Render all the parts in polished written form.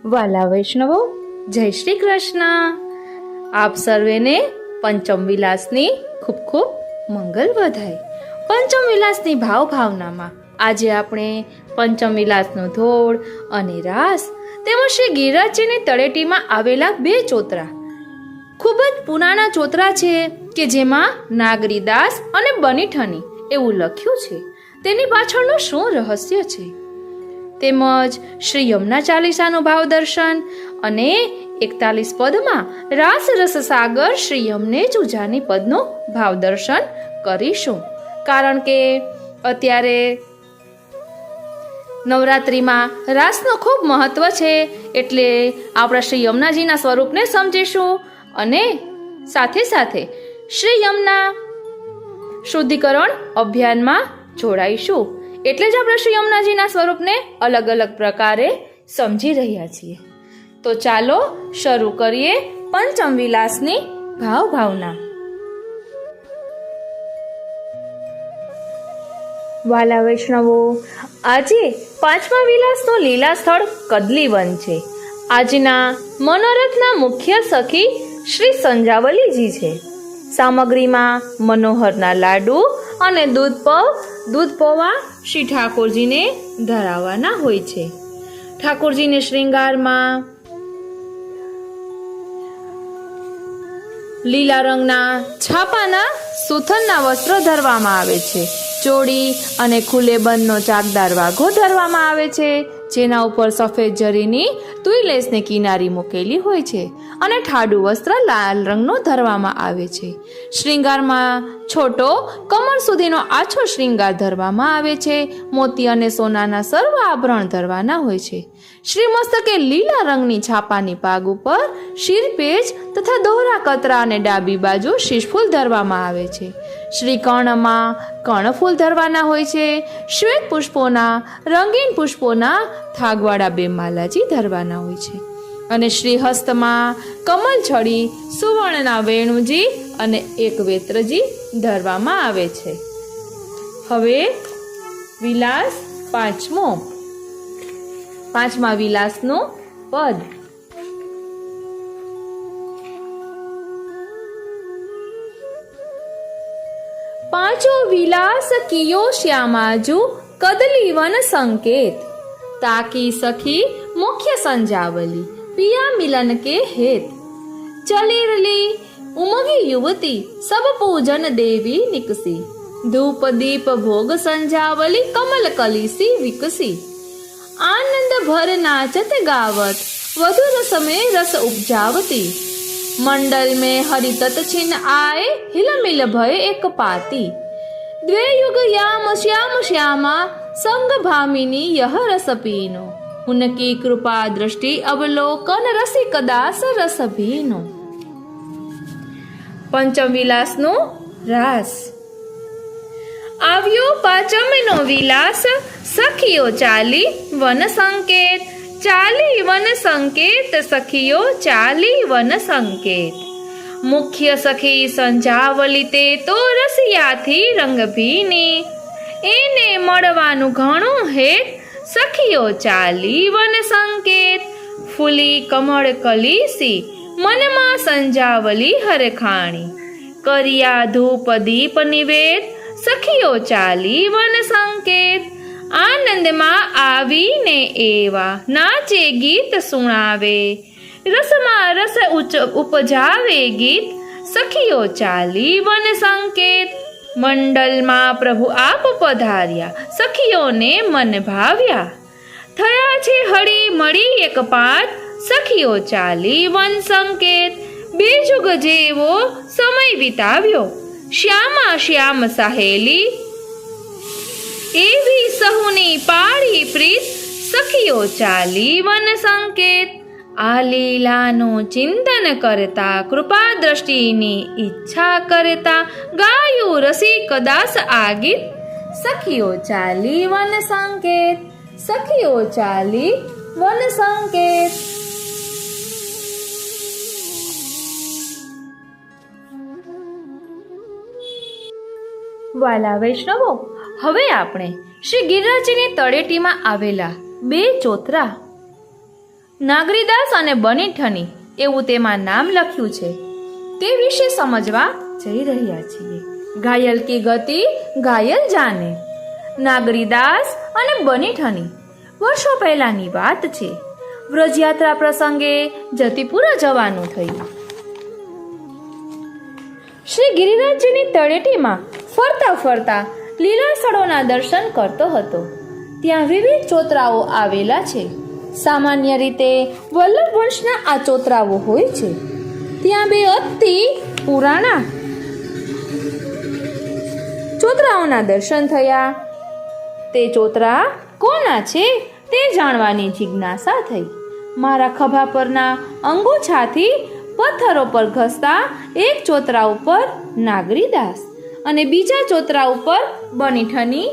વાલા વૈષ્ણવો, જય શ્રી કૃષ્ણ. આપ સર્વેને પંચમ વિલાસની ખૂબ ખૂબ મંગલ વધાય. પંચમ વિલાસની ભાવનામાં આજે આપણે પંચમ વિલાસનો ધોળ અને રાસ તેમજ શ્રી ગિરિરાજજીની તળેટીમાં આવેલા બે ચોતરા, ખૂબ જ પુરાણા ચોતરા છે કે જેમાં નાગરીદાસ અને બનીઠની એવું લખ્યું છે. તેની પાછળનું શું રહસ્ય છે, તેમજ શ્રી યમુના ચાલીસાનું ભાવ દર્શન અને 41 પદમાં રાસ રસ સાગર શ્રી યમને જુજાની પદનું ભાવ દર્શન કરીશું. કારણ કે અત્યારે નવરાત્રિમાં રાસનું ખૂબ મહત્વ છે, એટલે આપણા શ્રી યમુનાજીના સ્વરૂપને સમજીશું અને સાથે સાથે શ્રી યમુના શુદ્ધિકરણ અભિયાનમાં જોડાઈશું. એટલે જ આપણે શ્રી યમુનાજીના સ્વરૂપને અલગ અલગ પ્રકારે સમજી રહ્યા છીએ. તો ચાલો શરૂ કરીએ પંચમ વિલાસની ભાવના. વાલા વૈષ્ણવો, આજે પાંચમા વિલાસનું લીલા સ્થળ કદલીવન છે. આજના મનોરથના મુખ્ય સખી શ્રી સંજાવલીજી છે. સામગ્રીમાં મનોહરના લાડુ અને દૂધ પૌવા શ્રી ઠાકોરજીને ધરાવવાના હોય છે. ઠાકોરજીને શ્રૃંગારમાં લીલા રંગના છાપાના સુથનના વસ્ત્રો ધરવામાં આવે છે. ચોળી અને ખુલ્લે બંધનો ચાકદાર વાઘો ધરવામાં આવે છે, જેના ઉપર સફેદ જરીની તુઈલેસની કિનારી મૂકેલી હોય છે અને ઠાડું વસ્ત્ર લાલ રંગનું ધરવામાં આવે છે. શ્રૃંગારમાં છોટો કમર સુધીનો આછો શ્રૃંગાર ધરવામાં આવે છે. મોતી અને સોનાના સર્વ આભરણ ધરવાના હોય છે. શ્રી મસ્તકે લીલા રંગની છાપાની પાગ ઉપર શિરપેચ તથા દોહરા કતરા અને ડાબી બાજુ શીશફૂલ ધરવામાં આવે છે. શ્રી કર્ણમાં કર્ણફૂલ ધરવાના હોય છે. શ્વેત પુષ્પોના રંગીન પુષ્પોના થાગવાળા 2 માલાજી ધરવાના હોય છે અને શ્રી હસ્તમાં કમલ છડી સુવર્ણના વેણુજી અને 1 વેત્રજી ધરવામાં આવે છે. હવે વિલાસ પાંચમા વિલાસનું પદ. પાંચો વિલાસ કિયો શ્યામાજુ કદલીવન સંકેત, તાકી સખી મુખ્ય સંજાવલી પિયા મિलन के हेत. चलिरली उमगी युवती सब पूजन देवी निकसी, धूप दीप भोग संजावली कमल कलिसी विकसी. आनंद भर नाचत गावत वधु रस में रस उपजावती, मंडल में हरितत छिन आए हिल मिल भय एक पाती. द्वे युग याम श्याम श्यामा संग भामिनी यह रस पीनो, उनकी कृपा दृष्टि अवलोकन रसिक दास रस भीनो. પંચમ વિલાસનો રાસ. આવ્યો પાંચમનો વિલાસ, સખીઓ ચાલી વન સંકેત. ચાલી વન સંકેત સખીઓ ચાલી વન સંકેત. મુખ્ય સખી સંજાવલી તે તો રસિયાથી રંગ ભીની, એને મળવાનું ઘણું હેત સખીઓ ચાલી વન સંકેત. ફૂલી કમળ કલીસી મનમાં સંજાવલી હરખાણી, કર્યા ધૂપ દીપ નિવેદ સખીઓ ચાલી વન સંકેત. આનંદમાં આવીને એવા નાચે ગીત સુણાવે, રસમાં રસ ઉપજાવે ગીત સખીઓ ચાલી વન સંકેત. મંડલમાં પ્રભુ આપ પધાર્યા સખીઓને મન ભાવ્યા, થયા છે હળી મળી એક પાત સખીઓ ચાલી વન સંકેત. બે જુગ જેવો સમય વિતાવ્યો શ્યામા શ્યામ સહેલી, એવી સહુની પાળી પ્રીત સખીઓ ચાલી વન સંકેત. આ લીલાનું ચિંતન કરતા કૃપા દ્રષ્ટિની ઈચ્છા કરતા ગાયું રસિક દાસ આ ગીત સખીઓ ચાલી વન સંકેત. સખીઓ ચાલી વન સંકેત. વાલા વૈષ્ણવો, હવે આપણે શ્રી ગિરિરાજજીની તળેટીમાં આવેલા બે ચોતરા નાગરીદાસ અને બનીઠની એવું તેમાં નામ લખ્યું છે તે વિશે સમજવા જઈ રહ્યા છીએ. ઘાયલ કી ગતિ ઘાયલ જાને. નાગરીદાસ અને બનીઠની વર્ષો પહેલાની વાત છે. વ્રજયાત્રા પ્રસંગે જતીપુરા જવાનું થયું. શ્રી ગિરિરાજજીની તળેટીમાં ફરતા ફરતા લીલા સ્થળોના દર્શન કરતો હતો. ત્યાં વિવિધ ચોતરાઓ આવેલા છે. સામાન્ય રીતે વલ્લભ વંશના આ ચોતરાઓ હોય છે. ત્યાં બે અતિ પુરાણા ચોતરાઓના દર્શન થયા. તે ચોતરા કોના છે તે જાણવાની જિજ્ઞાસા થઈ. મારા ખભા પરના અંગોછાથી પથ્થરો પર ઘસતા એક ચોતરા ઉપર નાગરીદાસ અને બીજા ચોતરા ઉપર બનીઠની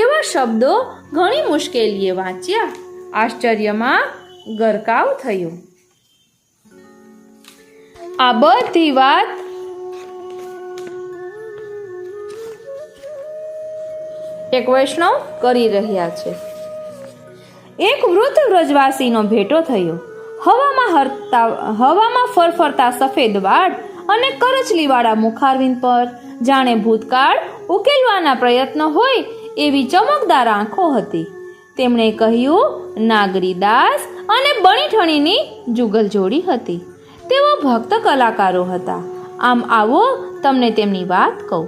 એવા શબ્દો ઘણી મુશ્કેલીએ વાંચ્યા. આશ્ચર્યમાં ગરકાવ થયો. આ બધી વાત એક વૈષ્ણવ કરી રહ્યા છે. એક વૃદ્ધ વ્રજવાસીનો ભેટો થયો. હવામાં ફરફરતા સફેદ વાળ અને કરચલીવાળા મુખારવિંદ પર જાણે ભૂતકાળ ઉકેલવાના પ્રયત્ન હોય એવી ચમકદાર આંખો હતી. તેમણે કહ્યું, નાગરીદાસ અને બનીઠણીની જુગલ જોડી હતી. તેઓ ભક્ત કલાકારો હતા. આમ આવો તમને તેમની વાત કહું.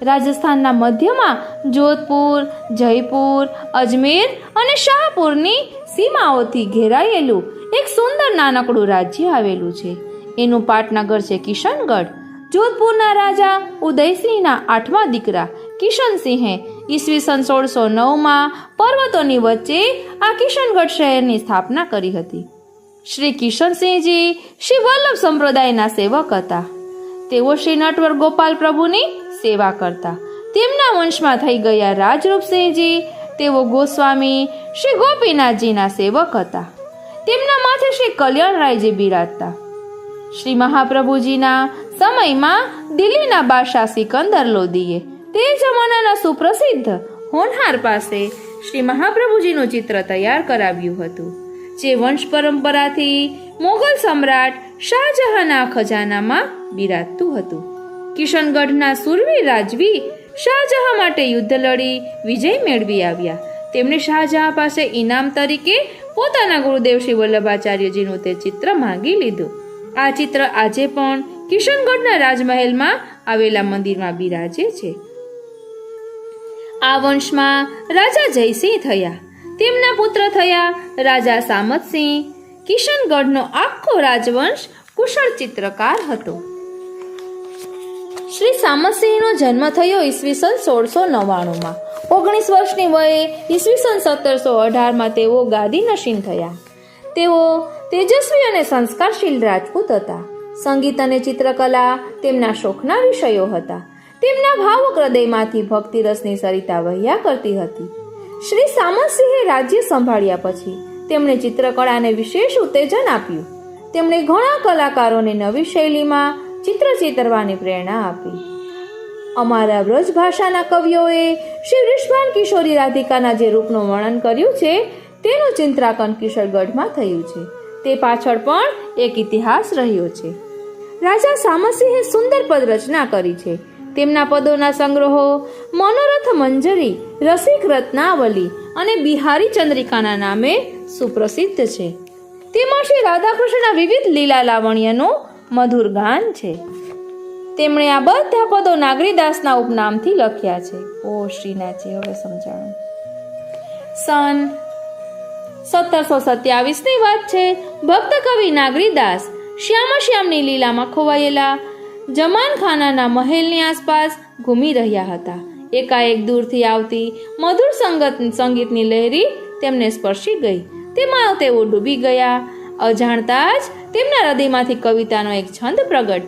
રાજસ્થાનના મધ્યમાં જોધપુર, જયપુર, અજમેર અને શાહપુરની સીમાઓથી ઘેરાયેલું એક સુંદર નાનકડું રાજ્ય આવેલું છે. એનું પાટનગર છે કિશનગઢ. જોધપુરના રાજા ઉદયસિંહના 8મા દીકરા કિશનસિંહે ઈસવીસન 1609માં પર્વતોની વચ્ચે આ કિશનગઢ શહેરની સ્થાપના કરી હતી. શ્રી કિશનસિંહજી શ્રી વલ્લભ સંપ્રદાયના સેવક હતા. તેઓ શ્રી નટવર ગોપાલ પ્રભુની સેવા કરતા. તેમના વંશમાં થઈ ગયા રાજરૂપસિંહજી, તેઓ ગોસ્વામી શ્રી ગોપીનાથજીના સેવક હતા. તેમના માથે શ્રી કલ્યાણરાયજી બિરાજતા. શ્રી મહાપ્રભુજીના સમયમાં દિલ્હીના બાદશાહ સિકંદર લોદીએ તે જમાનાના સુપ્રસિદ્ધ હોનહાર પાસે શ્રી મહાપ્રભુજીનું ચિત્ર તૈયાર કરાવ્યું હતું, જે વંશ પરંપરાથી મોગલ સમ્રાટ શાહજહાંના ખજાનામાં બિરાજતું હતું. કિશનગઢના સુરવીર રાજવી શાહજહાં માટે યુદ્ધ લડી વિજય મેળવી આવ્યા. તેમણે શાહજહાં પાસે ઇનામ તરીકે પોતાના ગુરુદેવ શ્રી વલ્લભાચાર્યજીનું તે ચિત્ર માંગી લીધું. આ ચિત્ર આજે પણ કિશનગઢના રાજમહેલમાં આવેલા મંદિરમાં બિરાજે છે. આ વંશમાં રાજા જયસિંહ થયા. તેમના પુત્ર થયા રાજા સામતસિંહ. કિશનગઢનો આખો રાજવંશ કુશળ ચિત્રકાર હતો. શ્રી સામતસિંહનો જન્મ થયો ઈસવીસન 1699માં. 19 વર્ષની વયે ઈસવીસન 1718માં તેઓ ગાદી નશીન થયા. તેઓ તેજસ્વી અને સંસ્કારશીલ રાજપૂત હતા. સંગીત અને ચિત્રકલા તેમના શોખના વિષયો હતા. તેમના ભાવુક હૃદયમાંથી ભક્તિ રસની સરિતા વહ્યા કરતી હતી. શ્રી સામતસિંહે રાજ્ય સંભાળ્યા પછી તેમણે ચિત્રકળાને વિશેષ ઉત્તેજન આપ્યું. તેમણે ઘણા કલાકારોને નવી શૈલીમાં ચિત્ર ચિતરવાની પ્રેરણા આપી. અમારા વ્રજ ભાષાના કવિઓએ શ્રી વૃષભાન કિશોરી રાધિકાના જે રૂપનું વર્ણન કર્યું છે તેનું ચિત્રાંકન કિશનગઢમાં થયું છે. તે પાછળ પણ એક ઇતિહાસ રહ્યો છે. રાજા સામતસિંહે સુંદર પદ રચના કરી છે. તેમના પદોના સંગ્રહો મનોરથ મંજરી, રસિક રત્નાવલી અને બિહારી ચંદ્રિકાના નામે સુપ્રસિદ્ધ છે. તેમાં શ્રી રાધાકૃષ્ણના વિવિધ લીલા લાવણ્યનું મધુર ગાન છે. તેમણે આ બધા પદો નાગરીદાસના ઉપનામથી લખ્યા છે. ઓ શ્રીનાથજી, હવે સમજાણું. સન 1727ની વાત છે. ભક્ત કવિ નાગરીદાસ શ્યામની લીલામાં ખોવાયેલા જમાનખાનાના મહેલની આસપાસ ઘૂમી રહ્યા હતા. એકાએક દૂરથી આવતી મધુર સંગીતની લહેરી તેમને સ્પર્શી ગઈ. તેમાં તેઓ ડૂબી ગયા. અજાણતા જ તેમના હૃદયમાંથી કવિતાનો એક છંદ પ્રગટ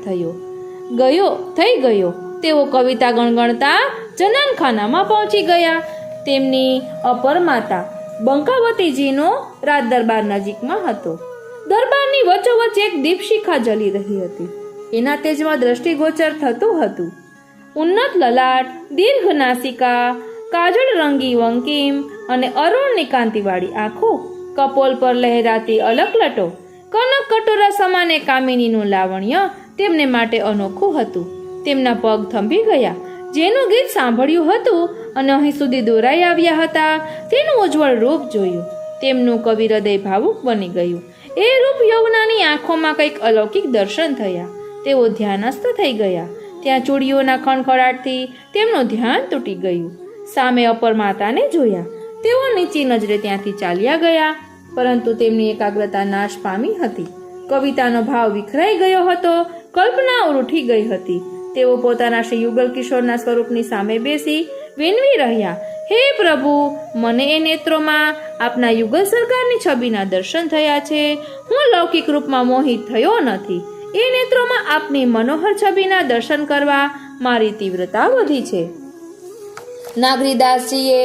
થઈ ગયો. તેઓ કવિતા ગણગણતા જનાનખાનામાં પહોંચી ગયા. તેમની અપરમાતા બંકાવતીજીનો રાજ દરબાર નજીકમાં હતો. દરબારની વચ્ચોવચ્ચ એક દીપશિખા જલી રહી હતી. એના તેજમાં દ્રષ્ટિગોચર થતું હતું. ઉન્નત લલાટ, દીર્ઘ નાસિકા, કાજળ રંગી વંકીમ અને અરુણની કાંતિવાળી આંખો કપોલ પર લહેરાતી અલકલટો, કનક કટોરા સમાને કામિનીનું લાવણ્ય તેમને માટે અનોખું હતું. તેમના પગ થંભી ગયા. જેનું ગીત સાંભળ્યું હતું અને અહીં સુધી દોરાઈ આવ્યા હતા તેનું ઉજ્જવળ રૂપ જોયું. તેમનું કવિ હૃદય ભાવુક બની ગયું. એ રૂપ યૌવનાની આંખોમાં કંઈક અલૌકિક દર્શન થયા. તેઓ ધ્યાનસ્થ થઈ ગયા. ત્યાં ચૂડીઓના ખણખડાટથી તેમનું ધ્યાન તૂટી ગયું. સામે અપર માતાને જોયા. તેઓ નીચી નજરે ત્યાંથી ચાલ્યા ગયા, પરંતુ તેમની એકાગ્રતા નાશ પામી હતી. કવિતાનો ભાવ વિખરાઈ ગયો હતો. કલ્પના ઉઠી ગઈ હતી. તેઓ પોતાના શ્રી યુગલ કિશોરના સ્વરૂપની સામે બેસી વિનવી રહ્યા, હે પ્રભુ, મને એ નેત્રોમાં આપના યુગલ સરકારની છબીના દર્શન થયા છે. હું લૌકિક રૂપમાં મોહિત થયો નથી. એ નેત્રોમાં આપની મનોહર છબીના દર્શન કરવા મારી તીવ્રતા વધી છે. નાગરીદાસજીએ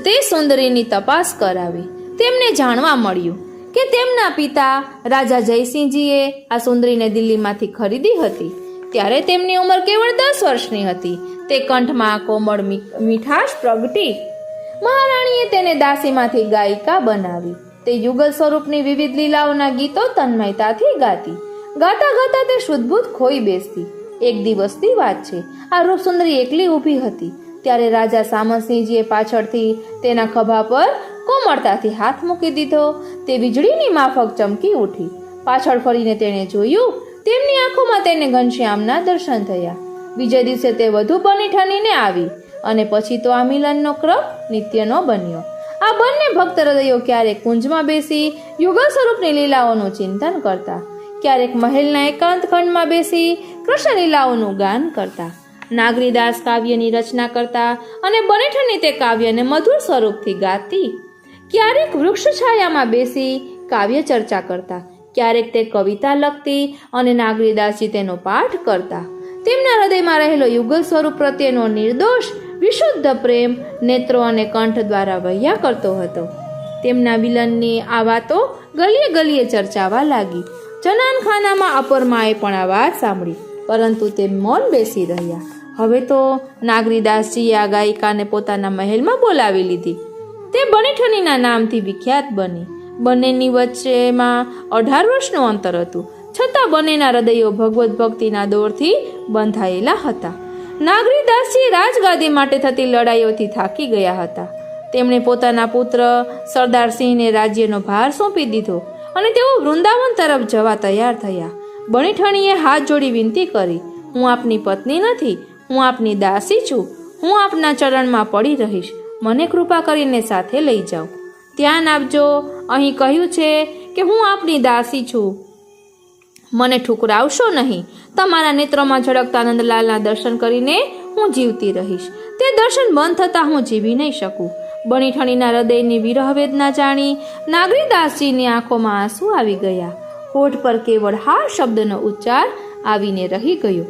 તે સુંદરીની તપાસ કરાવી. તેમને જાણવા મળ્યું કે તેમના પિતા રાજા જયસિંહજીએ આ સુંદરીને દિલ્હીમાંથી ખરીદી હતી. ત્યારે તેમની ઉંમર કેવળ 10 વર્ષની હતી. તે કંઠમાં કોમળ મીઠાશ પ્રગટી. મહારાણીએ તેને દાસીમાંથી ગાયિકા બનાવી. તે યુગલ સ્વરૂપની વિવિધ લીલાઓના ગીતો તન્મયતાથી ગાતી. ગાતા ગાતા તે શુદ્ધબુદ્ધ ખોઈ બેસતી. એક દિવસની વાત છે. આ રૂપસુંદરી એકલી ઊભી હતી. ત્યારે રાજા સામંતસિંહજીએ પાછળથી તેના ખભા પર કોમળતાથી હાથ મૂકી દીધો. તે વીજળીની માફક ચમકી ઉઠી. પાછળ ફરીને તેણે જોયું. તેમની આંખોમાં તેને ઘનશ્યામના દર્શન થયા. બીજા દિવસે તે વધુ બની ઠનીને આવી અને પછી તો આ મિલનનો ક્રમ નિત્યનો બન્યો. આ બંને ભક્ત હૃદયો ક્યારેક કુંજમાં બેસી યુગલ સ્વરૂપની લીલાઓનું ચિંતન કરતા, ક્યારેક મહેલના એકાંત ખંડમાં બેસી કૃષ્ણ લીલાઓનું ગાન કરતા. નાગરીદાસ કાવ્યની રચના કરતા અને બનેઠની તે કાવ્યને મધુર સ્વરૂપથી ગાતી. ક્યારેક વૃક્ષ છાયામાં બેસી કાવ્ય ચર્ચા કરતા, ક્યારેક તે કવિતા લખતી અને નાગરીદાસજી તેનો પાઠ કરતા. તેમના હૃદયમાં રહેલો યુગલ સ્વરૂપ પ્રત્યેનો નિર્દોષ વિશુદ્ધ પ્રેમ નેત્રો અને કંઠ દ્વારા વહ્યા કરતો હતો. તેમના વિલનની આ વાતો ગલીએ ગલીએ ચર્ચાવા લાગી. જનાનખાનામાં અપરમાએ પણ આ વાત સાંભળી, પરંતુ તે મૌન બેસી રહ્યા. હવે તો નાગરીદાસજીએ આ ગાયિકાને પોતાના મહેલમાં બોલાવી લીધી. તે બનેઠનીના નામથી વિખ્યાત બની. બંનેની વચ્ચેમાં 18 વર્ષનું અંતર હતું, છતાં બંનેના હૃદયો ભગવત ભક્તિના દોરથી બંધાયેલા હતા. નાગરીદાસજી રાજગાદી માટે થતી લડાઈઓથી થાકી ગયા હતા. તેમણે પોતાના પુત્ર સરદારસિંહને રાજ્યનો ભાર સોંપી દીધો અને તેઓ વૃંદાવન તરફ જવા તૈયાર થયા. બનેઠણીએ હાથ જોડી વિનંતી કરી, હું આપની પત્ની નથી, હું આપની દાસી છું. હું આપના ચરણમાં પડી રહીશ. મને કૃપા કરીને સાથે લઈ જાઓ. ધ્યાન આપજો, અહીં કહ્યું છે કે હું આપની દાસી છું. મને ઠુકરાવશો નહીં. તમારા નેત્રોમાં ઝળકતા નંદલાલના દર્શન કરીને હું જીવતી રહીશ. તે દર્શન બંધ થતાં હું જીવી નહીં શકું. બનેઠણીના હૃદયની વિરહ વેદના જાણી નાગરીદાસજીની આંખોમાં આંસુ આવી ગયા. હોઠ પર કેવળ હા શબ્દનો ઉચ્ચાર આવીને રહી ગયો.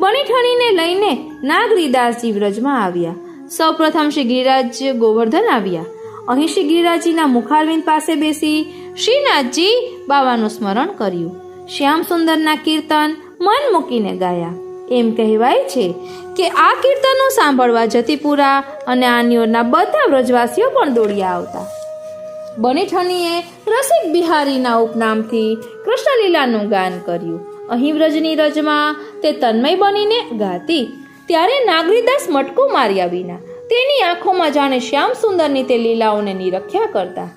બનેઠણીને લઈને નાગરીદાસજી વ્રજમાં આવ્યા. સૌપ્રથમ શ્રી ગિરિરાજ ગોવર્ધન આવ્યા. અહીં શ્રી ગિરિરાજજીના મુખારવિંદ પાસે બેસી શ્રીનાથજી બાવાનું સ્મરણ કર્યું. શ્યામ સુંદરના કીર્તન મન મૂકીને ગાયા. એમ કહેવાય છે કે આ કીર્તનો સાંભળવા જતીપુરા અને આન્યોરના બધા વ્રજવાસીઓ પણ દોડ્યા આવતા. બનેઠણીએ રસિક બિહારીના ઉપનામથી કૃષ્ણલીલાનું ગાન કર્યું. અહીં વ્રજની રજમાં તે તન્મય બનીને ગાતી. ત્યારે નાગરીદાસ મટકું માર્યા વિના તેની આંખોમાં જાણે શ્યામ સુંદરની તે લીલાઓને નિરખ્યા કરતા.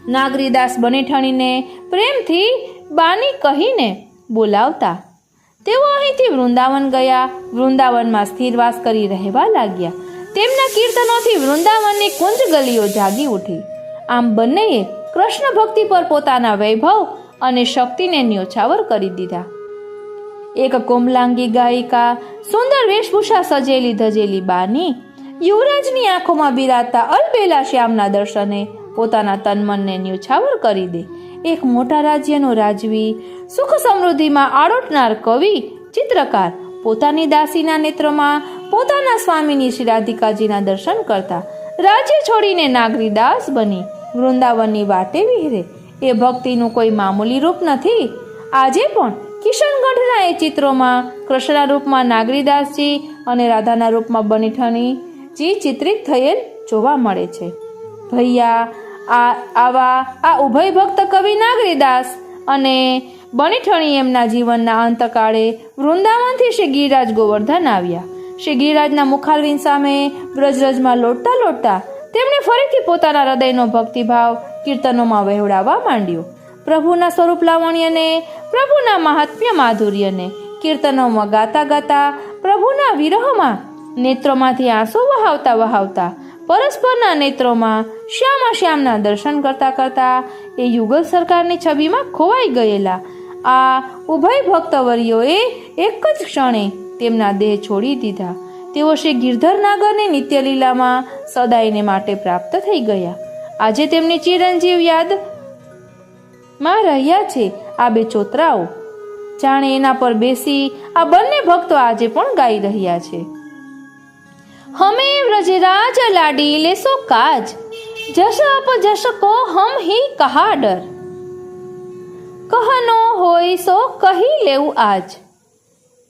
નાગરીદાસ બનેઠણીને પ્રેમથી બાની કહીને બોલાવતા. તેઓ અહીંથી વૃંદાવન ગયા. વૃંદાવનમાં સ્થિરવાસ કરી રહેવા લાગ્યા. તેમના કીર્તનોથી વૃંદાવનની કુંજ ગલીઓ જાગી ઉઠી. આમ બંનેએ કૃષ્ણ ભક્તિ પર પોતાના વૈભવ અને શક્તિને ન્યોછાવર કરી દીધા. એક કોમલાંગી ગાયિકા, સુંદર વેશભૂષા સજેલી ધજેલી બાની યુવરાજની આંખોમાં બિરાજતા અલબેલા શ્યામના દર્શને પોતાના તનમનને ન્યોછાવર કરી દે. એક મોટા રાજ્યનો રાજવી, સુખ સમૃદ્ધિમાં આડોટનાર કવિ, ચિત્રકાર પોતાની દાસીના નેત્રોમાં પોતાના સ્વામીની શ્રી રાધિકાજીના દર્શન કરતા રાજ્ય છોડીને નાગરીદાસ બની વૃંદાવનની વાટે વિહરે. એ ભક્તિનું કોઈ મામૂલી રૂપ નથી. આજે પણ કિશનગઢના એ ચિત્રોમાં કૃષ્ણના રૂપમાં નાગરીદાસજી અને રાધાના રૂપમાં બનેઠણીજી ચિત્રિત થયેલ જોવા મળે છે. ભૈયા, આ ઉભય ભક્ત કવિ નાગરીદાસ અને બનીઠણી એમના જીવનના અંતકાળે વૃંદાવનથી શ્રી ગિરિરાજ ગોવર્ધન આવ્યા. શ્રી ગિરિરાજના મુખારવિંદ સામે વ્રજરજમાં લોટતા લોટતા તેમણે ફરીથી પોતાના હૃદયનો ભક્તિભાવ કીર્તનોમાં વહેવડાવવા માંડ્યો. પ્રભુના સ્વરૂપ લાવણ્યને, પ્રભુના મહાત્મ્ય માધુર્યને કીર્તનોમાં ગાતા ગાતા પ્રભુના વિરહમાં નેત્રોમાંથી આંસુ વહાવતા વહાવતા પરસ્પરના નેત્રોમાં શ્યામના દર્શન કરતા કરતા એ યુગલ સરકારની છબીમાં ખોવાઈ ગયેલા આ ઉભય ભક્તવર્યોએ એક જ ક્ષણે તેમના દેહ છોડી દીધા. તેઓ શ્રી ગિરધર નાગરની નિત્યલીલામાં સદાયને માટે પ્રાપ્ત થઈ ગયા. આજે તેમની ચિરંજીવ યાદમાં રહ્યા છે આ બે ચોતરાઓ. જાણે એના પર બેસી આ બંને ભક્તો આજે પણ ગાઈ રહ્યા છે. હમે વ્રજરાજ લાડી લેસો કાજ, જશ અપ જશ કો હમ હી કહા ડર, કહનો હોય સો કહી લેવું આજ,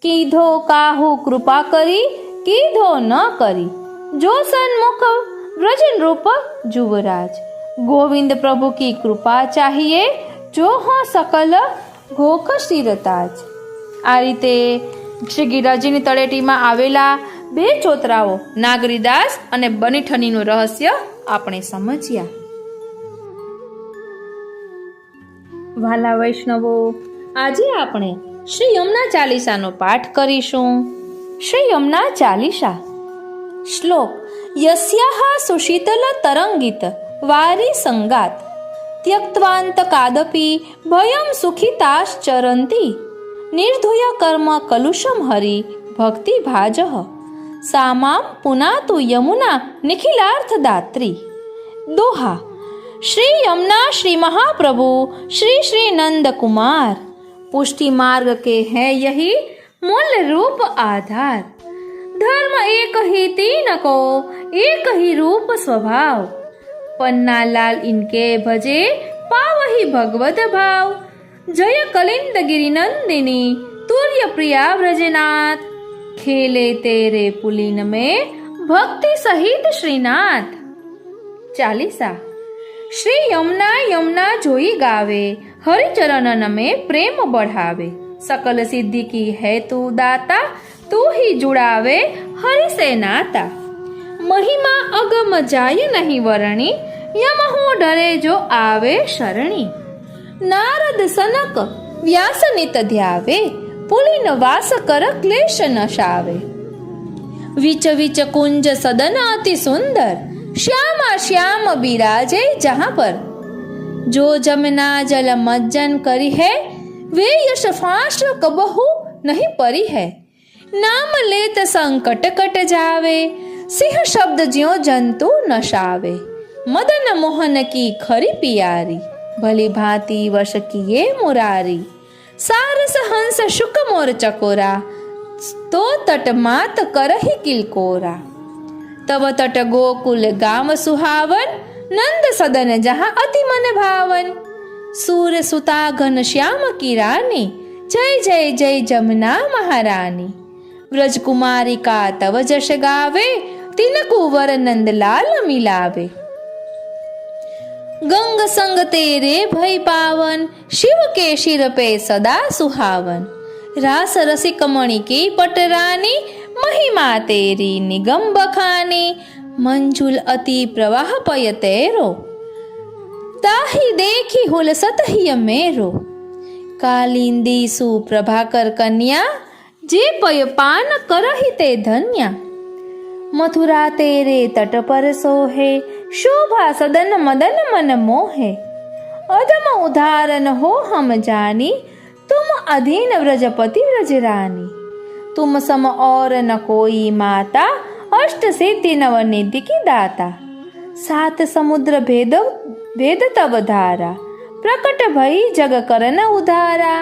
કીધો કાહુ કૃપા કરી કીધો ન કરી, જો સન્મુખ વ્રજ નૃપ જુવરાજ, ગોવિંદ પ્રભુ કી કૃપા ચાહીએ, જો હો સકલ ઘોક શિરતાજ. આ રીતે શ્રી ગિરિરાજની તળેટીમાં આવેલા બે ચોતરાઓ નાગરીદાસ અને બનીઠનીનું રહસ્ય આપણે સમજ્યા. વાલા વૈષ્ણવો, આજે આપણે શ્રી યમુના ચાલીસાનો પાઠ કરીશું. શ્રી યમુના ચાલીસા. શ્લોક. યસ્યાહ સુશીતલ તરંગિત વારી સંગાત ત્યક્ત્વાંત કાદપી ભયમ સુખિતાશ્ચરંતી, નિર્ધુય કર્મ કલુષમ હરિ ભક્તિ ભાજઃ, સામામ પુનાતુ યમુના નિખિલાર્થ દાત્રી. દોહા. શ્રી યમુના શ્રી મહાપ્રભુ શ્રી શ્રી નंद कुमार, पुष्टि मार्ग के है यही मूल रूप आधार, धर्म एक ही तीन को एक ही रूप स्वभाव, पन्ना लाल इनके भजे पावही भगवत भाव, जय कलिंद गिरि नंदिनी तुर्य प्रिया व्रजनाथ, खेले तेरे पुलिन में भक्ति सहित श्रीनाथ. चालीसा. श्री यमुना यमुना जोई गावे, हरिचरणन में प्रेम बढ़ावे, सकल सिद्धि की है तू दाता, तू ही जुड़ावे हरि से नाता, महिमा अगम जाय नहीं वरणी, यम हो डरे जो आवे शरणी, नारद सनक व्यास नित ध्यावे, पुलिन वास कर क्लेश नशावे, विच विच कुंज सदन अति सुंदर, श्यामा श्याम बिराजे जहां पर, जो जमुना जल मज्जन करी है, वे यश फांस कबहू नहीं परी है, नाम लेत संकट कट जावे, सिंह शब्द ज्यो जंतु नशावे, मदन मोहन की खरी पियारी, भली भांति वश किए मुरारी, सारस हंस शुक मोर चकोरा, तो तट मात करही किलकोरा, तब तट गोकुल गाम सुहावन, नंद सदन जहाँ अति मन भावन, सूर सुता घन श्याम की रानी, जय जय जय जमुना महारानी, व्रज कुमारी का तव जश गावे, तिनकु वर नंद लाल मिलावे, गंग संग तेरे भय पावन, शिव के शिर पे सदा सुहावन, रास रसिक मणि की पटरानी, महिमा तेरी निगम बखानी, मंजुल अति प्रवाह पय तेरो, ताही देखी हुल सतहिय मेरो, कालिंदी सुप्रभाकर कन्या, जे पय पान करहि ते धन्या, मथुरा तेरे तट पर सोहे, शोभा सदन मदन मन मोहे, अधम उदाहरण हो हम जानी, तुम अधीन व्रजपति व्रजरानी, तुम सम और न कोई माता, अष्ट सिद्धि नवनिधि की दाता, सात समुद्र भेद भेद तब धारा, प्रकट भई जग करन उधारा,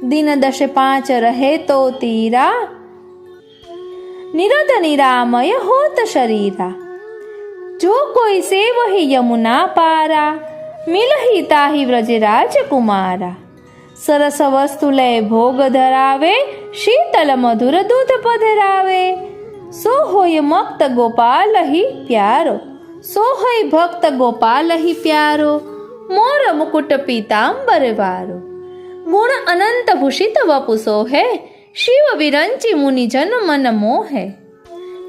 दिन दश पांच रहे तो तीरा, निरद निरामय होत शरीरा, जो कोई से वही यमुना पारा, मिलहि ताहि व्रजराज कुमारा, सरस वस्तु लय भोग धरावे, शीतल मधुर दूध पधरावे, सो होय मक्त गोपाल ही प्यारो, સોહય ભક્ત ગોપાલ હિ પ્યારો, મોર મુકુટ પીતાંબર વારો. ગુણ અનંત ભૂષિત વપુ સોહે, શિવ વિરંચી મુનિ જન મન મોહે.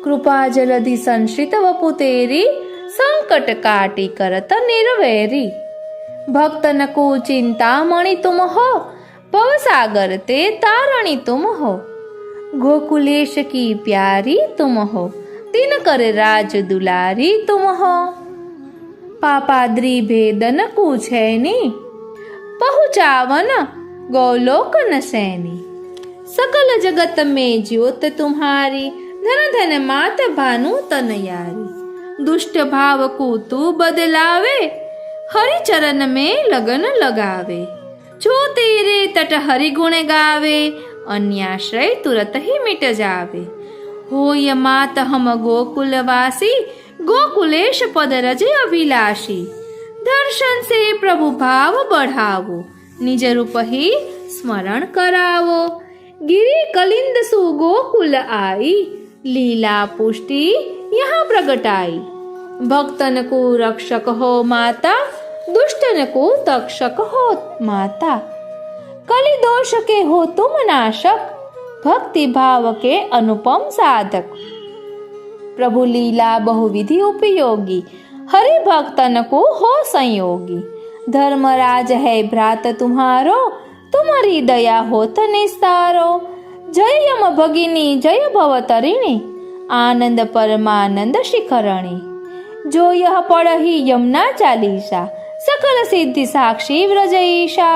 કૃપા જલધિ સંશ્રિત વપુ તેરી, સંકટ કાટી કરત નિર્વેરી. ભક્તન કો ચિંતામણી તુમ હો, ભવસાગર તે તારણી તુમ હો. ગોકુલેશ કી પ્યારી તુમ હો, तिन कर राज दुलारी तुम हो. पापाद्री भेदन कूछैनी, पहुँचावन गौलोक न सैनी. सकल जगत में ज्योत तुम्हारी, धन धन मात भानु तन यारी. दुष्ट भाव को तू बदलावे, हरि चरण में लगन लगावे. जो तेरे तट हरि गुण गावे, अन्याश्रय तुरत ही मिट जावे. होय मात हम गोकुलवासी, गोकुलेश पद रजे अभिलाषी. दर्शन से प्रभु भाव बढ़ावो, निज रूप ही स्मरण करावो. गिरी कलिंद सु गोकुल आई, लीला पुष्टि यहाँ प्रगटाई. भक्तन को रक्षक हो माता, दुष्टन को तक्षक हो माता. कलि दोष के हो तुम नाशक, भक्ति भाव के अनुपम साधक. प्रभु लीला बहुविधि उपयोगी, हरि भक्तन को हो संयोगी. धर्मराज है भ्रात तुम्हारो, तुम्हारी दया होत निस्तारो. जय यम भगिनी जय भवतरिणी, आनंद परमानंद शिखरणी. जो यह पढ़ही यमुना चालीसा, सकल सिद्धि साक्षी व्रजईशा.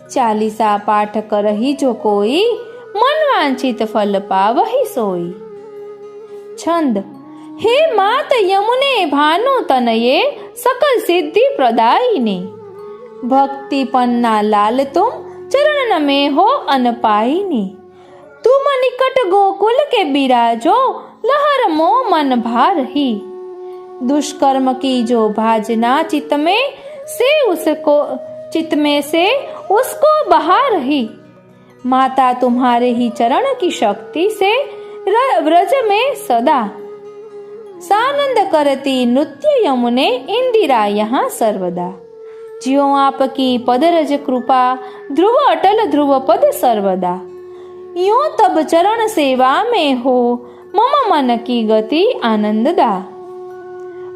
चालीसा पाठ करही जो कोई, मन वांछित फल पावहि सोई. छंद. हे मात यमुने भानु तनये, सकल सिद्धि प्रदायिनी. भक्ति पन्ना लाल तुम, चरण में हो अनपायिनी. तुम निकट गोकुल के बिराजो, लहर मो मन भार ही. दुष्कर्म की जो भाजना चित में से उसको बहार ही. माता तुम्हारे ही चरण की शक्ति से, व्रज में सदा सानंद करती नृत्य यमुने, इंदिरा यहाँ सर्वदा. ज्यों आपकी पदरज कृपा, ध्रुव अटल ध्रुव पद सर्वदा. यूं तब चरण सेवा में हो, मम मन की गति आनंददा.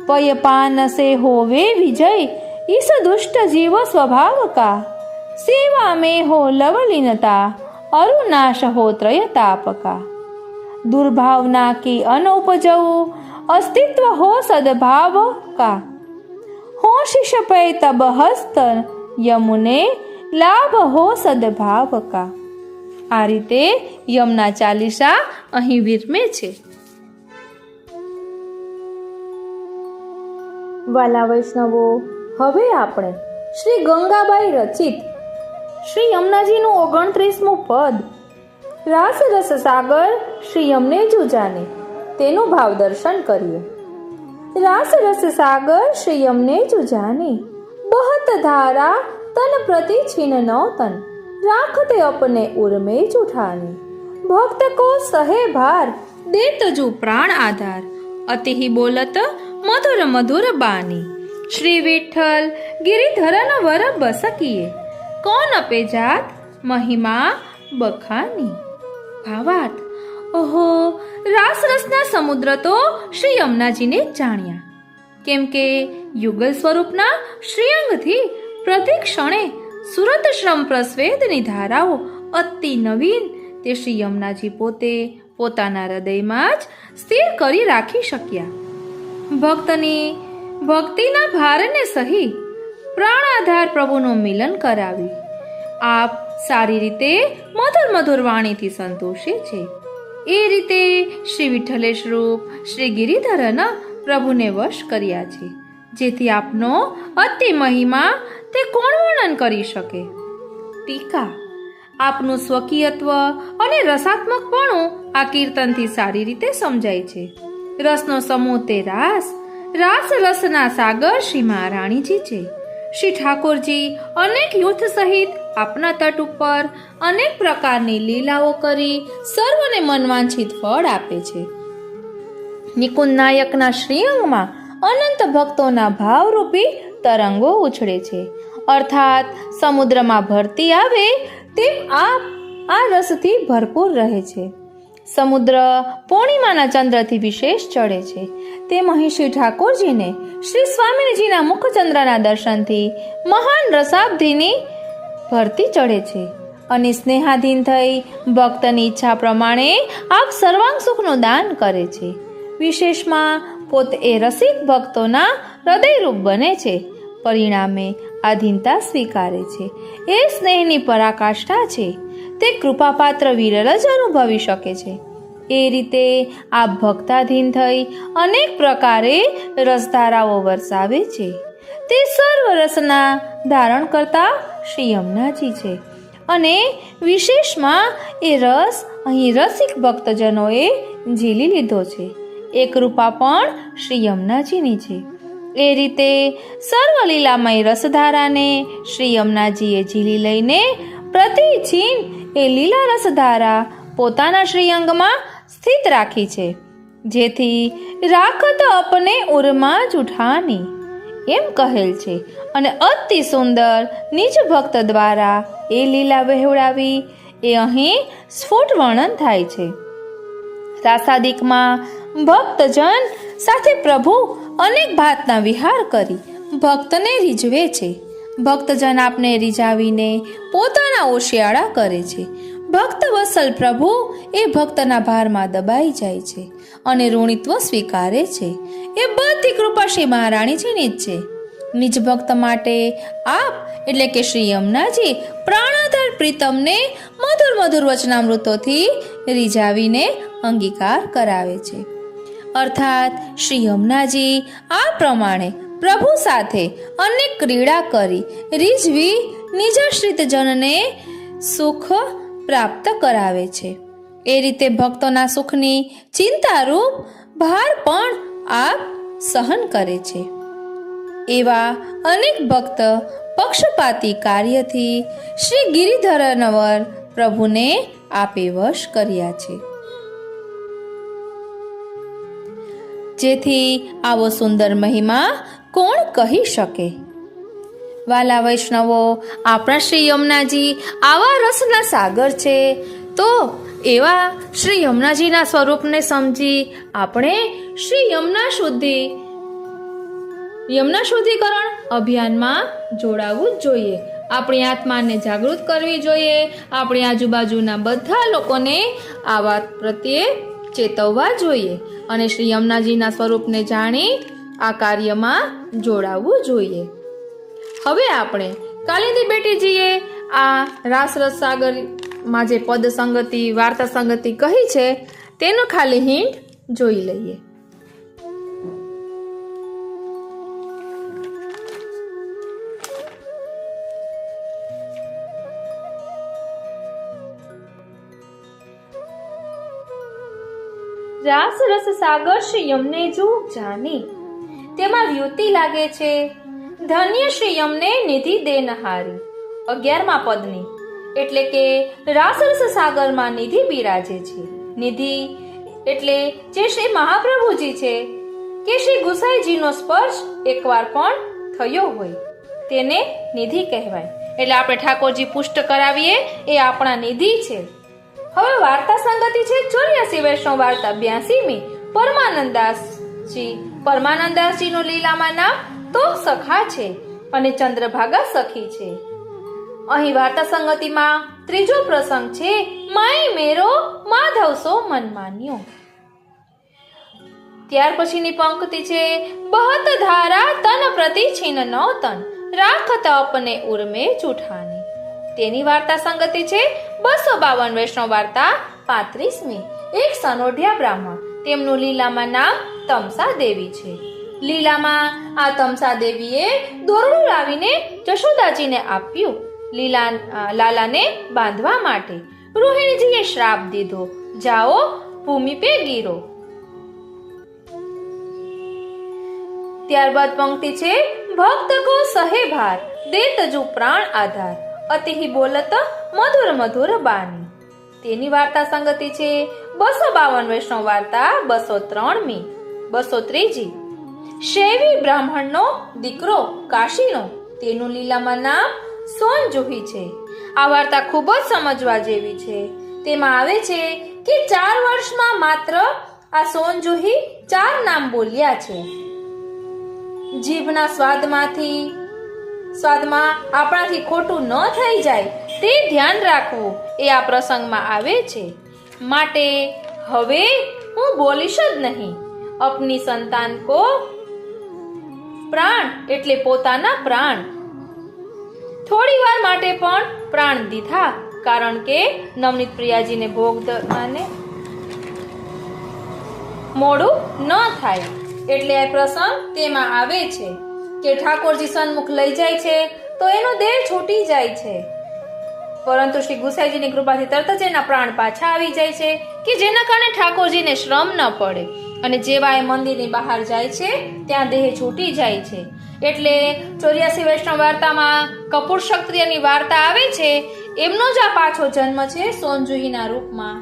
पय पान से होवे विजय, इस दुष्ट जीव स्वभाव का. सेवा में हो लवलीनता, अरुनाश हो त्रय ताप का. दुर्भावना की अनुपजऊ, अस्तित्व हो सद्भाव का. हो शिष पे तब हस्त यमुने, लाभ हो सद्भाव का. આ રીતે યમના ચાલીસા અહીં વિરમે છે. વાલા વૈષ્ણવો, હવે આપણે શ્રી ગંગાબાઈ રચિત શ્રી યમુનાજીનું 29મું પદ, રાસ રસ સાગર શ્રી યમનેજુ જાને, તેનું ભાવ દર્શન કરીએ. રાસ રસ સાગર શ્રી યમનેજુ જાને, બહત ધારા તન પ્રતિ છીન નૌતન, રાખતે अपने उर्मे जुठानी. भक्त को सहे भार, देत जू प्राण आधार, अति ही बोलत मधुर मधुर बानी. श्री विठ्ठल गिरिधरन वर बसकिए, कौन अपे जात महिमा बखानी. ભાવાર્થ. ઓહો, રાસ રસના સમુદ્ર તો શ્રી યમુનાજીને જ જાણ્યા, કેમ કે યુગલ સ્વરૂપના શ્રીઅંગથી પ્રતિ ક્ષણે સુરત શ્રમ પ્રસ્વેદની ધારાઓ અતિ નવીન તે શ્રી યમુનાજી પોતે પોતાના હૃદયમાં જ સ્થિર કરી રાખી શક્યા. ભક્તની ભક્તિના ભારને સહી પ્રાણાધાર પ્રભુનું મિલન કરાવી આપ સારી રીતે મધુર મધુર વાણીથી સંતોષે છે. એ રીતે શ્રી વિઠ્ઠલેશ રૂપ શ્રી ગિરિધરન પ્રભુને વશ કર્યા છે, જેથી આપનો અતિ મહિમા તે કોણ વર્ણન કરી શકે. ટીકા. આપનું સ્વકીયત્વ અને રસાત્મકપણું આ કીર્તનથી સારી રીતે સમજાય છે. રસનો સમૂહ તે રાસ રસના સાગર શ્રી મહારાણીજી છે. શ્રી ઠાકોરજી અનેક યુથ સહિત આપના તટ ઉપર અનેક પ્રકારની લીલાઓ કરી સર્વને મનવાંછિત ફળ આપે છે. નિકુંજ નાયકના શ્રીઅંગમાં અનંત ભક્તોના ભાવરૂપી તરંગો ઉછળે છે. અર્થાત સમુદ્રમાં ભરતી આવે તેમ આ રસથી ભરપૂર રહે છે. સમુદ્ર પૂર્ણિમાના ચંદ્રથી વિશેષ ચડે છે. તેમ અહીં શ્રી ઠાકોરજીને શ્રી સ્વામિનીજીના મુખચંદ્રના દર્શનથી મહાન રસાબ્ધિની ભરતી ચડે છે અને સ્નેહાધીન થઈ ભક્તની ઈચ્છા પ્રમાણે આપ સર્વાંગ સુખનું દાન કરે છે. વિશેષમાં પોતે એ રસિક ભક્તોના હૃદયરૂપ બને છે. પરિણામે આધીનતા સ્વીકારે છે. એ સ્નેહની પરાકાષ્ઠા છે. તે કૃપાપાત્ર વિરલ જ અનુભવી શકે છે. એ રીતે આપ ભક્તાધીન થઈ અનેક પ્રકારે રસધારાઓ વરસાવે છે. તે સર્વ રસના ધારણ કરતા શ્રી યમુનાજી છે અને વિશેષમાં એ રસ અહીં રસિક ભક્તજનોએ ઝીલી લીધો છે. એ કૃપા પણ શ્રી યમુનાજીની છે. એ રીતે સર્વ લીલામય રસધારાને શ્રી યમુનાજીએ ઝીલી લઈને પ્રતિછીન એ લીલા રસધારા પોતાના શ્રીઅંગમાં સ્થિત રાખી છે. જેથી રાખત અપને ઉરમાં જુઠાની એમ કહેલ છે અને અતિ સુંદર નિજ ભક્ત દ્વારા એ લીલા વહેવડાવી એ અહીં સ્ફુટ વર્ણન થાય છે. રાસાદિકમાં ભક્તજન સાથે પ્રભુ અનેક ભાતના વિહાર કરી ભક્તને રીઝવે છે. ભક્તજન આપને રીઝાવીને પોતાના ઓશિયાળા કરે છે. ભક્ત વત્સલ પ્રભુ એ ભક્તના ભારમાં દબાઈ જાય છે અને ઋણિત્વ સ્વીકારે છે. એ બધી કૃપા શ્રી મહારાણીજીની જ છે. નિજ ભક્ત માટે આપ એટલે કે શ્રી યમુનાજી પ્રાણાધાર પ્રીતમને મધુર મધુર વચનામૃતોથી રીઝાવીને અંગીકાર કરાવે છે. અર્થાત શ્રી યમુનાજી આ પ્રમાણે પ્રભુ સાથે અનેક ક્રીડા કરી રીઝવી નિજાશ્રિત જનને સુખ પ્રાપ્ત કરાવે છે. એ રીતે ભક્તોના સુખની ચિંતારૂપ ભાર પણ આપ સહન કરે છે. એવા અનેક ભક્ત પક્ષપાતી કાર્યથી શ્રી ગિરિધરનવર પ્રભુને આપે વશ કર્યા છે. જેથી આવો સુંદર મહિમા કોણ કહી શકે. વાલા વૈષ્ણવો, આપણા શ્રી યમુનાજી આવા રસના સાગર છે. તો એવા શ્રી યમુનાજીના સ્વરૂપને સમજી આપણે શ્રી યમુના શુદ્ધિકરણ અભિયાનમાં જોડાવું જ જોઈએ. આપણી આત્માને જાગૃત કરવી જોઈએ. આપણી આજુબાજુના બધા લોકોને આ વાત પ્રત્યે ચેતવવા જોઈએ અને શ્રી યમુનાજીના સ્વરૂપને જાણી આ કાર્યમાં જોડાવવું જોઈએ. હવે આપણે કાલિંદી બેટીજીએ આ રાસરસ સાગરમાં જે પદ સંગતિ વાર્તા સંગતિ કહી છે તેનું ખાલી હિન્ટ જોઈ લઈએ. રાસ રસ સાગર શ્રી યમને જો જાની, તેમાં વ્યુતિ લાગે છે ધન્ય શ્રી યમને નિધિ દેનહારી. 11મા પદની એટલે કે રાસ રસ સાગરમાં નિધિ બિરાજે છે. નિધિ એટલે જે શ્રી મહાપ્રભુજી છે કે શ્રી ગુસાઈજીનો સ્પર્શ એકવાર પણ થયો હોય તેને નિધિ કહેવાય. એટલે આપણે ઠાકોરજી પુષ્ટ કરાવીએ એ આપણા નિધિ છે. હવે વાર્તા સંગતિ છે 84 વૈષ્ણવ વાર્તા 82મી પરમાનંદાસજીનું લીલામાં નામ તો સખા છે અને ચંદ્રભાગા સખી છે. અહીં વાર્તા સંગતિમાં ત્રીજો પ્રસંગ છે માઈ મેરો માધવ સો મન માન્યો. ત્યાર પછીની પંક્તિ છે બહત ધારા તન પ્રતિ છીન નૌતન રાખત અપને ઉર્મે જુઠાની. તેની વાર્તા સંગતિ છે 252 વૈષ્ણવ વાર્તા 35મી. એક સનોઢિયા બ્રાહ્મણ, તેમનું લીલામાં નામ તમસા દેવી છે. લીલામાં આ તમસા દેવીએ દોરડું લાવીને જશોદાજીને આપ્યું લાલાને બાંધવા માટે. રોહિણીજીએ શ્રાપ દીધો, જાઓ ભૂમિ પે ગીરો. ત્યારબાદ પંક્તિ છે ભક્ત કો સહે ભાર દેત જુ પ્રાણ આધાર અતિહિ બોલત મધુર મધુર બાની. તેની વાર્તા સંગતિ છે 252 વૈષ્ણવ વાર્તા 203મી. 203જી. શૈવી બ્રાહ્મણનો દીકરો કાશીનો, તેનું લીલામાં નામ સોનજોહી છે. આ વાર્તા ખૂબ જ સમજવા જેવી છે. તેમાં આવે છે કે 4 વર્ષમાં માત્ર આ સોનજોહી 4 નામ બોલ્યા છે. જીભના સ્વાદમાં આપણાથી ખોટું ન થઈ જાય તે ધ્યાન રાખવું એ આ પ્રસંગમાં આવે છે. માટે હવે હું બોલીશ જ નહીં. અપની સંતાન કો પ્રાણ એટલે પોતાના પ્રાણ. થોડી વાર માટે પણ પ્રાણ દીધા, કારણ કે નવનીત પ્રિયાજીને ભોગ ધરવાને મોડું ન થાય. એટલે આ પ્રસંગ તેમાં આવે છે કે ઠાકોરજી સન્મુખ લઈ જાય છે તો એનો દેહ છૂટી જાય છે, પરંતુ શ્રી ગુસાઈજીની કૃપાથી તરત જ એના પ્રાણ પાછા આવી જાય છે કે જેના કારણે ઠાકોરજીને શ્રમ ન પડે. અને જેવા એ મંદિરની બહાર જાય છે ત્યાં દેહ છૂટી જાય છે. એટલે 84 વૈષ્ણવ વાર્તામાં કપૂર ક્ષત્રિયની વાર્તા આવે છે, એમનો જ આ પાછો જન્મ છે સોનજોહીના રૂપમાં.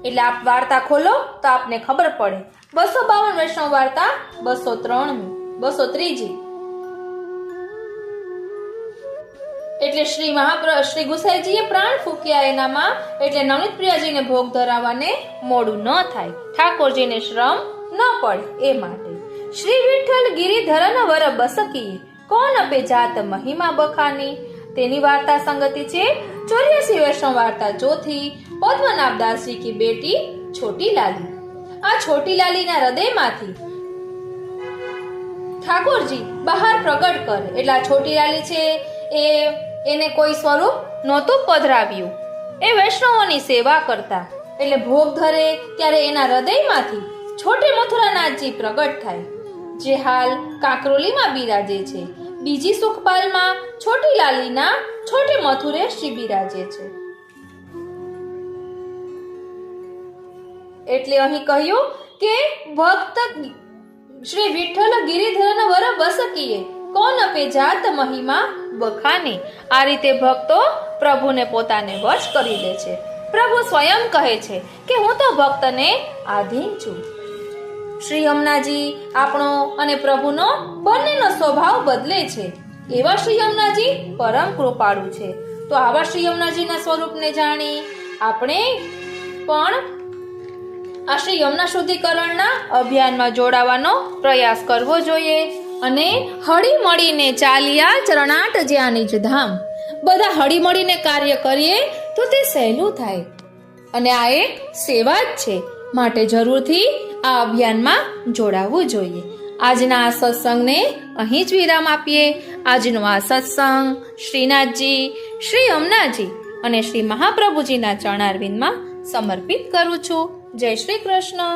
એટલે આપ વાર્તા ખોલો તો આપને ખબર પડે. 252 વૈષ્ણવ વાર્તા 203 એટલે શ્રી ગુસાઈજીએ પ્રાણ ફૂક્યા એનામાં, એટલે નવનીત પ્રિયાજીને ભોગ ધરાવવાને મોડું ન થાય, ઠાકોરજીને શ્રમ ન પડે એ માટે. શ્રી વિઠ્ઠલ ગિરિધરન વર બસકી કોણ અપે જાત મહિમા બખાની, તેની વાર્તા સંગતિ છે 84 વૈષ્ણવ વાર્તા 4 પદ્મનાભદાસજી કી બેટી છોટી લાલી. આ છોટી લાલીના હૃદયમાંથી ઠાકોરજી બહાર પ્રગટ કરે. એટલે આ છોટી લાલી છે એને કોઈ સ્વરૂપ નહોતું પધરાવ્યું. એ વૈષ્ણવોની સેવા કરતા. એટલે ભોગ ધરે ત્યારે એના હૃદયમાંથી છોટે મથુરાનાથજી પ્રગટ થાય, જે હાલ કાંકરોલીમાં બિરાજે છે. બીજી સુખપાલમાં છોટી લાલીના છોટે મથુરેશજી બિરાજે છે. એટલે અહીં કહ્યું કે ભક્ત શ્રી વિઠ્ઠલ ગિરિધરન વર બસકીએ કોણ અપે જાત મહિમા બખાને. આ રીતે ભક્તો પ્રભુને પોતાને વશ કરી લે છે. પ્રભુ સ્વયં કહે છે કે હું તો ભક્તને આધીન છું. શ્રી યમુનાજી આપણો અને પ્રભુનો બંનેનો સ્વભાવ બદલે છે. એવા શ્રી યમુનાજી પરમ કૃપાળુ છે. તો આવા શ્રી યમુનાજીના સ્વરૂપને જાણી આપણે પણ આ શ્રી યમુના શુદ્ધિકરણના અભિયાનમાં જોડાવાનો પ્રયાસ કરવો જોઈએ. અને હળી મળીને ચાલ્યા ચરણાટ જ્યાં નિજ ધામ. બધા હળી મળીને કાર્ય કરીએ તો તે સહેલું થાય. અને આ એક સેવા જ છે. માટે જરૂરથી આ અભિયાનમાં જોડાવવું જોઈએ. આજના આ સત્સંગને અહીં જ વિરામ આપીએ. આજનો આ સત્સંગ શ્રીનાથજી, શ્રી યમુનાજી અને શ્રી મહાપ્રભુજીના ચરણારવિંદમાં સમર્પિત કરું છું. જય શ્રી કૃષ્ણ.